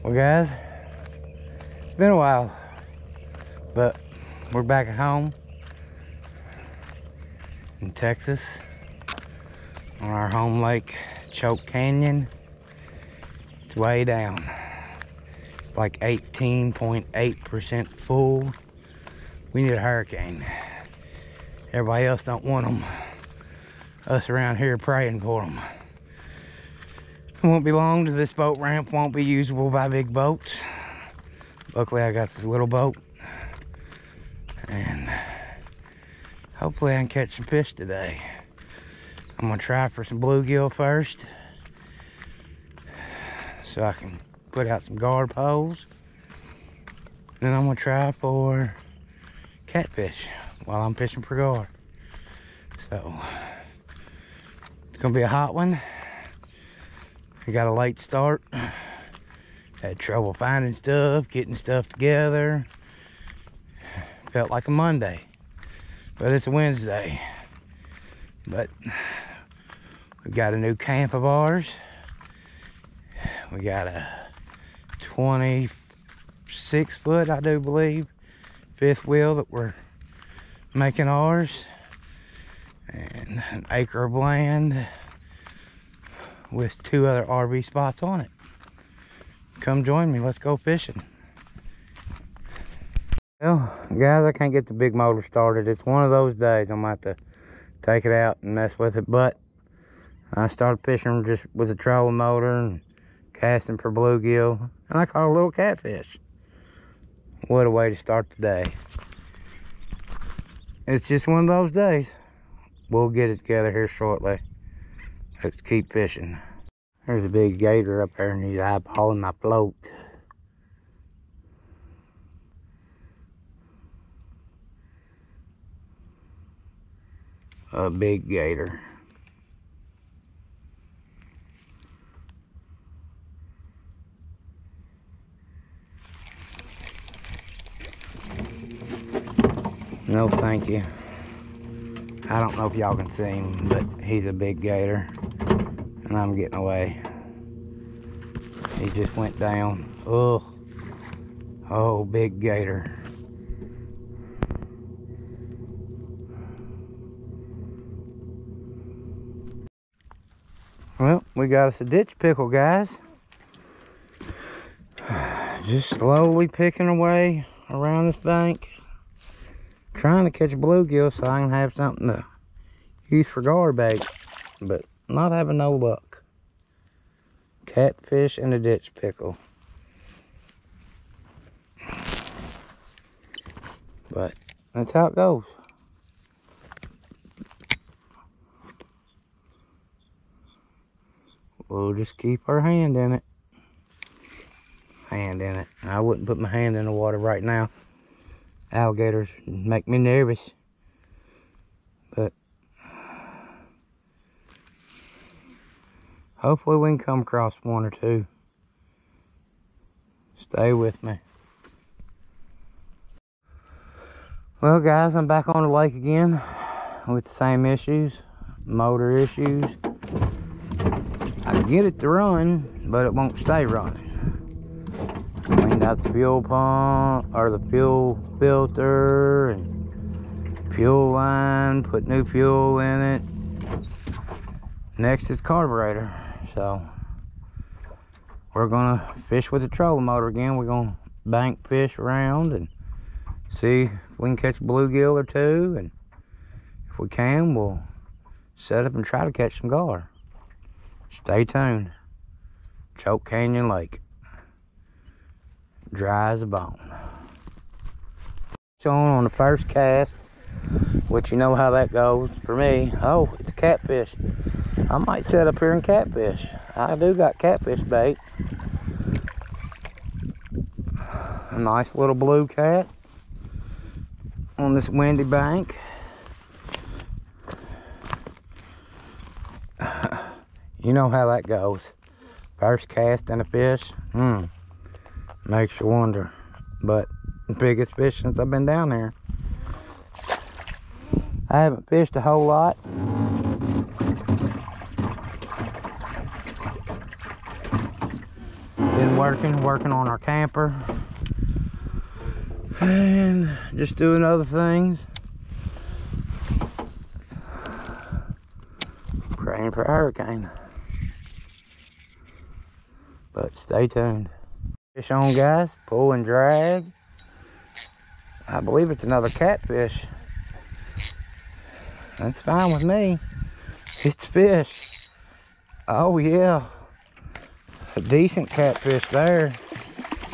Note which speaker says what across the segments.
Speaker 1: Well guys, it's been a while, but we're back at home in Texas on our home lake, Choke Canyon. It's way down, like 18.8% full. We need a hurricane. Everybody else don't want them. Us around here praying for them. It won't be long till this boat ramp won't be usable by big boats. Luckily I got this little boat, and hopefully I can catch some fish today. I'm gonna try for some bluegill first, so I can put out some guard poles. Then I'm gonna try for catfish while I'm fishing for guard. So it's gonna be a hot one. We got a late start. Had trouble finding stuff, getting stuff together. Felt like a Monday, but it's a Wednesday. But we got a new camp of ours. We got a 26 foot, I do believe, fifth wheel that we're making ours, and an acre of land with 2 other RV spots on it. Come join me, let's go fishing. Well guys, I can't get the big motor started. It's one of those days I'm gonna have to take it out and mess with it, but I started fishing just with a trolling motor and casting for bluegill, and I caught a little catfish. What a way to start the day. It's just one of those days. We'll get it together here shortly. Let's keep fishing. There's a big gator up there and he's eyeballing my float. A big gator. No thank you. I don't know if y'all can see him, but he's a big gator, and I'm getting away. He just went down. Ugh. Oh, big gator. Well, we got us a ditch pickle, guys. Just slowly picking away around this bank, trying to catch a bluegill so I can have something to use for gar bait, but not having no luck. Catfish and a ditch pickle. But that's how it goes. We'll just keep our hand in it. I wouldn't put my hand in the water right now. Alligators make me nervous. But hopefully we can come across 1 or 2. Stay with me. Well guys, I'm back on the lake again with the same issues, motor issues. I can get it to run, but it won't stay running. Cleaned out the fuel pump, or the fuel filter, and fuel line, put new fuel in it. Next is carburetor. So we're gonna fish with the trolling motor again. We're gonna bank fish around and see if we can catch a bluegill or 2, and if we can, we'll set up and try to catch some gar. Stay tuned. Choke Canyon Lake. Dry as a bone. On the first cast, which you know how that goes for me. Oh, it's a catfish. I might set up here and catfish. I do got catfish bait. A nice little blue cat on this windy bank. You know how that goes. First cast and a fish, makes you wonder. But the biggest fish since I've been down there. I haven't fished a whole lot. Been working on our camper. And just doing other things. Praying for a hurricane. But stay tuned. Fish on, guys. Pull and drag. I believe it's another catfish. That's fine with me. It's fish. Oh yeah. A decent catfish there.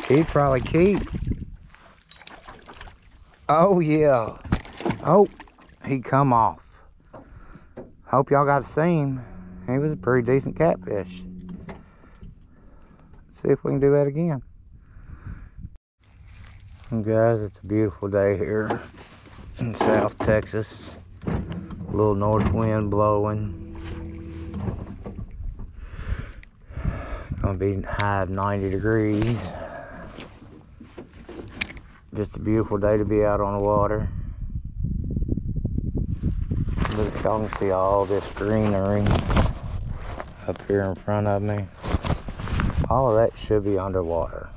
Speaker 1: He'd probably keep. Oh yeah. Oh, he come off. Hope y'all got to see him. He was a pretty decent catfish. Let's see if we can do that again. And guys, it's a beautiful day here in South Texas. A little north wind blowing. Gonna be high of 90 degrees. Just a beautiful day to be out on the water. Look, y'all can see all this greenery up here in front of me. All of that should be underwater.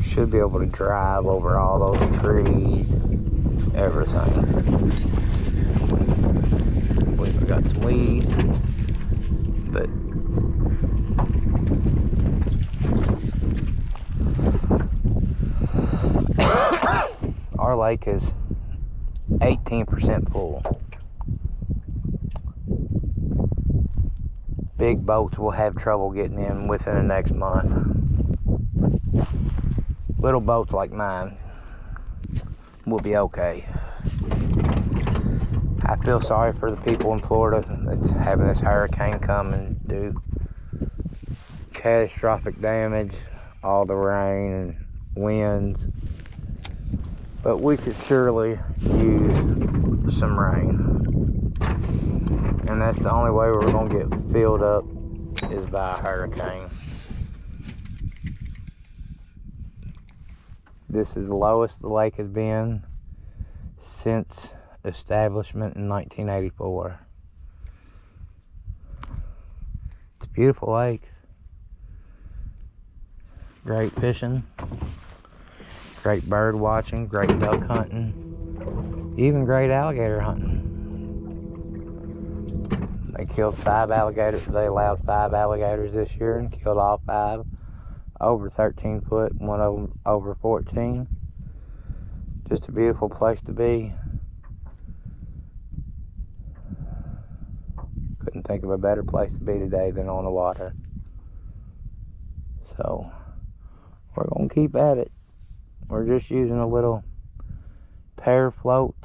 Speaker 1: Should be able to drive over all those trees, everything. I believe I got some weeds, but our lake is 18% full. Big boats will have trouble getting in within the next month. Little boats like mine will be okay. I feel sorry for the people in Florida that's having this hurricane come and do catastrophic damage, all the rain and winds. But we could surely use some rain. And that's the only way we're gonna get filled up is by a hurricane. This is the lowest the lake has been since establishment in 1984. It's a beautiful lake. Great fishing, great bird watching, great duck hunting, even great alligator hunting. They killed 5 alligators. They allowed 5 alligators this year and killed all 5. Over 13 foot, one over 14. Just a beautiful place to be. Couldn't think of a better place to be today than on the water. So we're gonna keep at it. We're just using a little pear float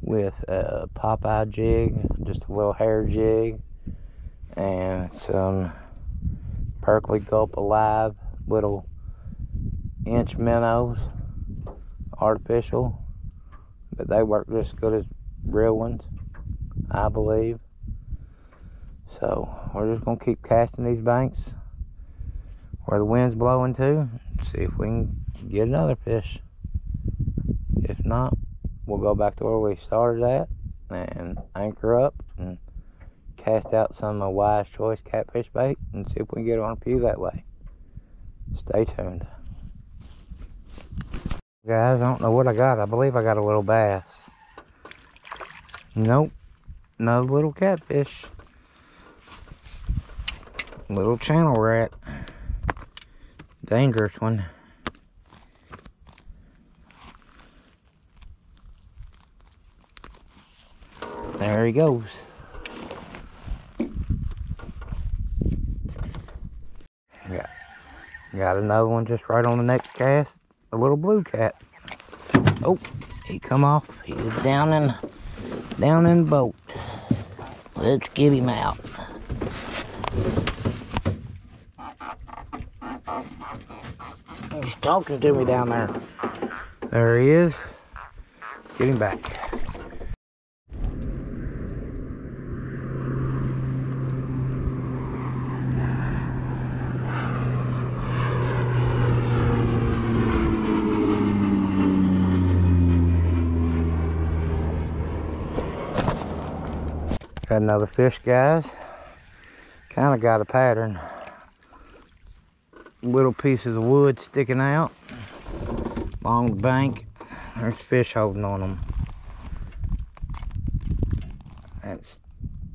Speaker 1: with a Popeye jig, just a little hair jig, and some Berkeley Gulp Alive little inch minnows, artificial, but they work just as good as real ones, I believe. So we're just gonna keep casting these banks where the wind's blowing to, see if we can get another fish. If not, we'll go back to where we started at and anchor up and cast out some of Wise Choice catfish bait and see if we can get on a few that way. Stay tuned. Guys, I don't know what I got. I believe I got a little bass. Nope. No little catfish. Little channel rat. Dangerous one. There he goes. Got another one just right on the next cast. A little blue cat. Oh, he come off. He's down in the boat. Let's get him out. He's talking to me down there. There he is. Get him back. Got another fish, guys. Kind of got a pattern. little pieces of wood sticking out along the bank. There's fish holding on them. That's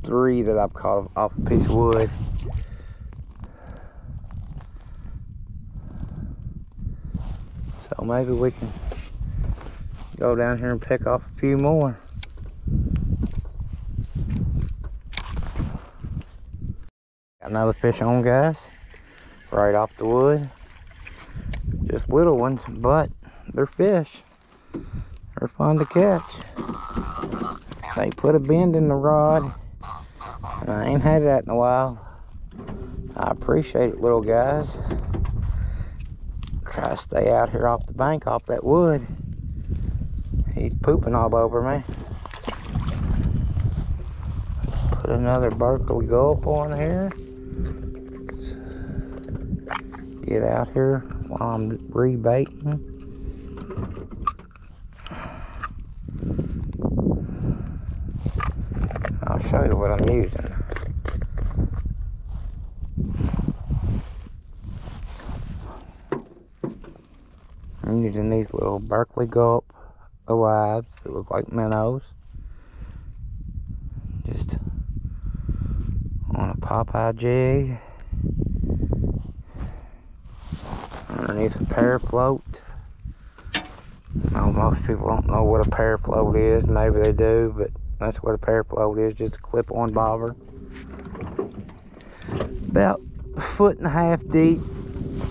Speaker 1: 3 that I've caught off a piece of wood. So maybe we can go down here and pick off a few more. Got another fish on, guys, right off the wood. Just little ones, but they're fish. They're fun to catch. They put a bend in the rod, and I ain't had that in a while. I appreciate it, little guys. Try to stay out here off the bank, off that wood. He's pooping all over me. Let's put another Berkeley gulp on here. Get out here while I'm rebaiting. I'll show you what I'm using. I'm using these little Berkeley gulp alives that look like minnows. Just on a Popeye jig. Underneath a pear float. Now, most people don't know what a pear float is. Maybe they do, but that's what a pear float is. Just a clip-on bobber. About 1.5 feet deep,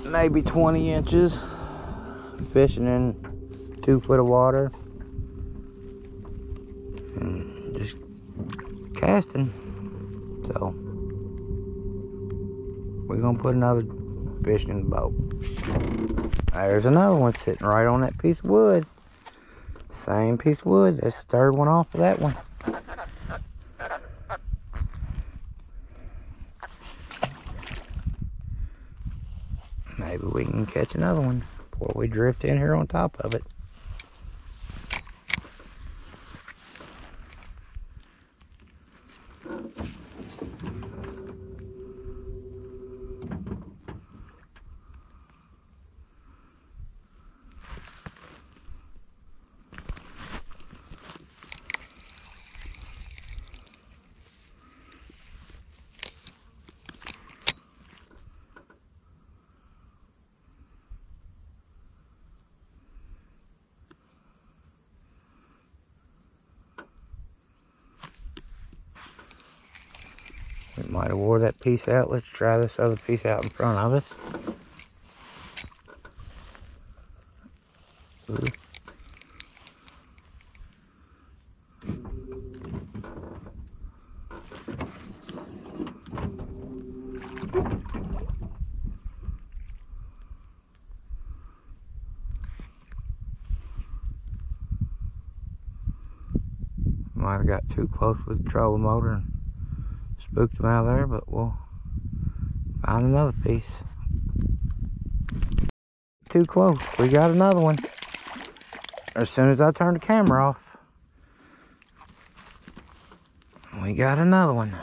Speaker 1: maybe 20 inches. Fishing in 2 foot of water. And just casting. So we're gonna put another fish in the boat. There's another one sitting right on that piece of wood. Same piece of wood. That's the 3rd one off of that one. Maybe we can catch another one before we drift in here on top of it. We might have wore that piece out. Let's try this other piece out in front of us. Ooh. Might have got too close with the trolling motor and spooked them out of there, but we'll find another piece. Too close. We got another one. As soon as I turn the camera off, we got another one.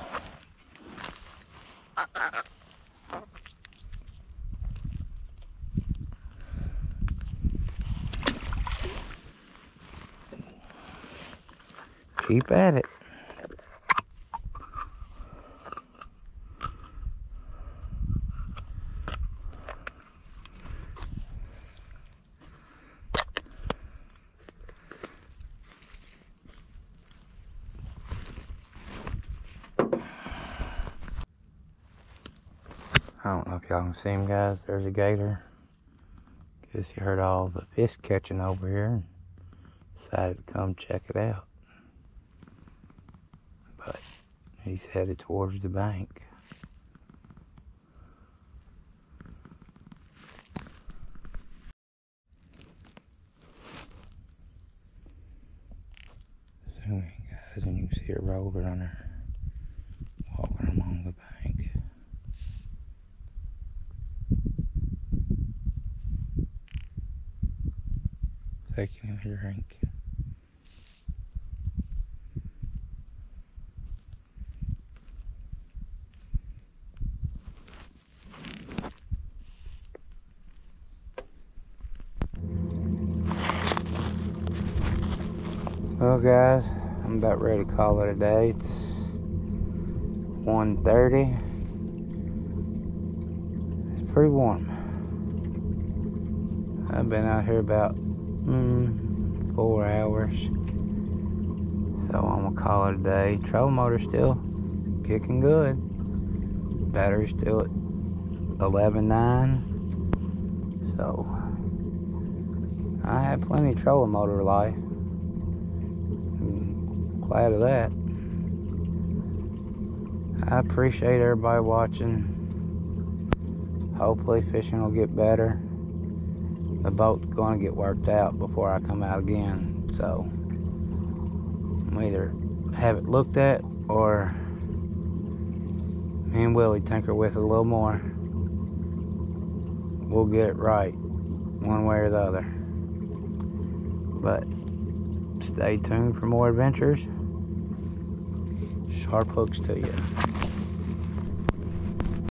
Speaker 1: Keep at it. I don't know if y'all can see him, guys. There's a gator. Guess you heard all the fish catching over here and decided to come check it out. But he's headed towards the bank. So, guys, and you can see a roller runner walking along the bank. Taking a drink. Well guys, I'm about ready to call it a day. It's 1:30. It's pretty warm. I've been out here about 4 hours. So I'm gonna call it a day. Trolling motor's still kicking good. Battery's still at 11.9. So I have plenty of trolling motor life. I'm glad of that. I appreciate everybody watching. Hopefully fishing will get better. The boat's gonna get worked out before I come out again. So I'm either have it looked at or me and Willie tinker with it a little more. We'll get it right one way or the other. But stay tuned for more adventures. Sharp hooks to you.